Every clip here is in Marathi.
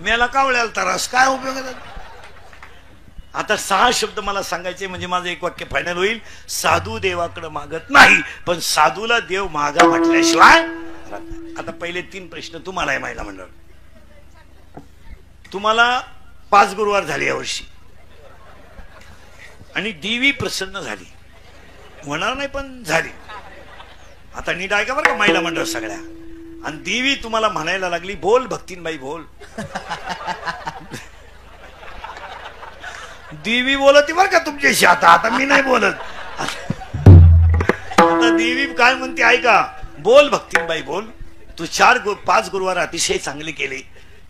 मेला कावळ्याला त्रास काय उपयोग आहे? आता 6 शब्द मला सांगायचे म्हणजे माझं एक वाक्य फायनल होईल. साधू देवाकडे मागत नाही, पण साधूला देव मागा म्हटल्याशिवाय. आता पहिले 3 प्रश्न तुम्हाला आहे महिला मंडळ. तुम्हाला 5 गुरुवार झाले यावर्षी आणि देवी प्रसन्न झाली, होणार नाही पण झाली. आता नीट ऐका बरं का महिला मंडळ सगळ्या. आणि देवी तुम्हाला म्हणायला लागली, बोल भक्तीनबाई बोल. देवी बोलती बरं का तुमच्याशी. आता मी नाही बोलत. आता देवी काय म्हणते ऐका, बोल भक्तीनबाई बोल. तू 5 गुरुवार अतिशय चांगले केले,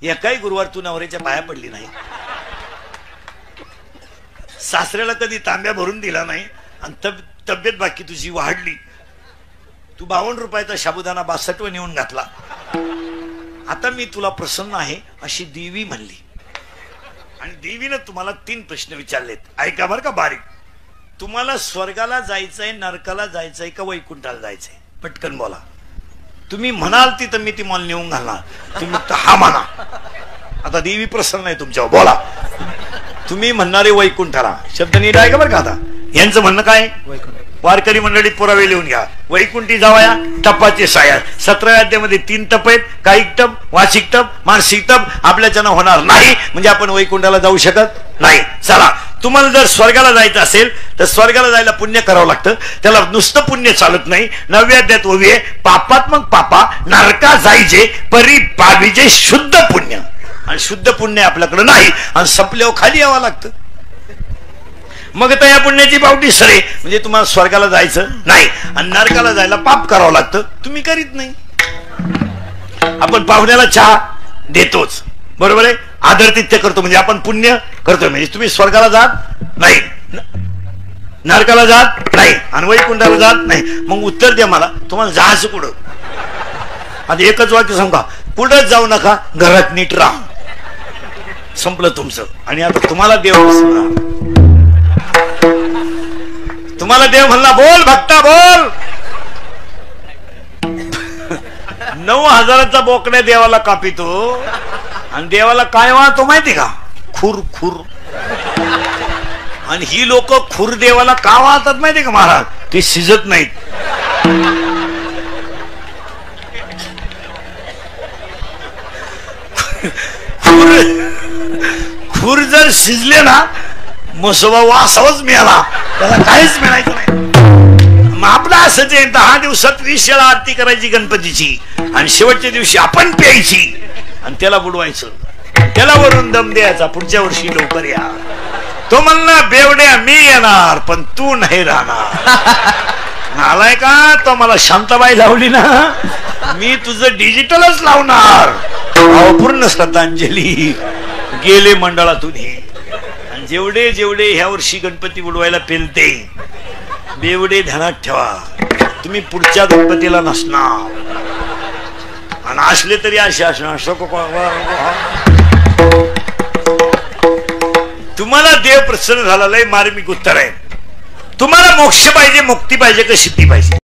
एकाही गुरुवार तू नवऱ्याच्या पाया पडली नाही, सासऱ्याला कधी तांब्या भरून दिला नाही, आणि तब्येत बाकी तुझी वाढली. तू 52 रुपयाचा साबुदाणा 62 नेऊन घातला. आता मी तुला प्रसन्न आहे अशी देवी म्हणली. आणि देवीनं तुम्हाला 3 प्रश्न विचारलेत. ऐका बरं का बारीक. तुम्हाला स्वर्गाला जायचंय, नरकाला जायचंय का वैकुंठाला जायचंय? पटकन बोला. तुम्ही म्हणाल ती तर मी ती मला नेऊन घालणार. तुम्ही हा म्हणा. आता देवी प्रसन्न आहे तुमच्यावर. बोला. तुम्ही म्हणणारे वैकुंठाला. शब्द नीट आहे का बरं का? आता यांचं म्हणणं काय? वारकरी मंडळीत पुरावे लिहून घ्या. वैकुंठी जावया टपाचे साया. 17 अध्यायामध्ये 3 टप आहेत. कायिक टप, वाचिक टप, मानसिक टप. आपल्याच्यानं होणार नाही म्हणजे आपण वैकुंठाला जाऊ शकत नाही. चला, तुम्हाला जर स्वर्गाला जायचं असेल तर स्वर्गाला जायला पुण्य करावं लागतं. त्याला नुसतं पुण्य चालत नाही. 9व्या अध्यायात ओवी आहे, पापात्मक पापा नरका जायचे परी पाविजे शुद्ध पुण्य. आणि शुद्ध पुण्य आपल्याकडे नाही, आणि संपल्यावर खाली यावं लागतं. मग तर या पुण्याची पावटी सरे म्हणजे तुम्हाला स्वर्गाला जायचं नाही, आणि नरकाला जायला पाप करावं लागतं. तुम्ही करीत नाही. आपण पाहुण्याला चहा देतोच, बरोबर आहे, आदरातिथ्य करतो म्हणजे आपण पुण्य करतोय. म्हणजे तुम्ही स्वर्गाला जात नाही, नरकाला जात नाही, आणि वैकुंठाला जात नाही. मग उत्तर द्या मला, तुम्हाला जायचं कुठं? आता एकच वाक्य सांगा, कुठंच जाऊ नका, घरात नीट राहा. संपलं तुमचं. आणि आता तुम्हाला देव तुम्हाला देव म्हणला, बोल भक्ता बोल. 9,000चा बोकड्या देवाला कापितो, आणि देवाला काय वाहतो माहिती का? खुर खुर. आणि ही लोक खुर देवाला का वाहतात माहिती का महाराज? ते शिजत नाहीत. खुर जर शिजले ना, मसोबा वासावच मिळाला, त्याला काहीच मिळायचं नाही. मग आपलं असंच आहे, 10 दिवसात 20 वेळा आरती करायची गणपतीची, आणि शेवटच्या दिवशी आपण प्यायची, आणि त्याला बुडवायचं, त्याला वरून दम द्यायचा, पुढच्या वर्षी लवकर या. तो म्हणला, बेवड्या मी येणार पण तू नाही राहणार. आलाय का? तो मला शांताबाई लावली ना, मी तुझं डिजिटलच लावणार. पूर्ण श्रद्धांजली. गेले मंडळातून हे. जेवढे जेवढे ह्या वर्षी गणपती बुडवायला पेलते, बेवडे ध्यानात ठेवा, तुम्ही पुढच्या गणपतीला नसणार, आणि असले तरी असे असणार. तुम्हाला देव प्रसन्न झाला. लय मार्मिक उत्तर आहे. तुम्हाला मोक्ष पाहिजे, मुक्ती पाहिजे का सिद्धी पाहिजे?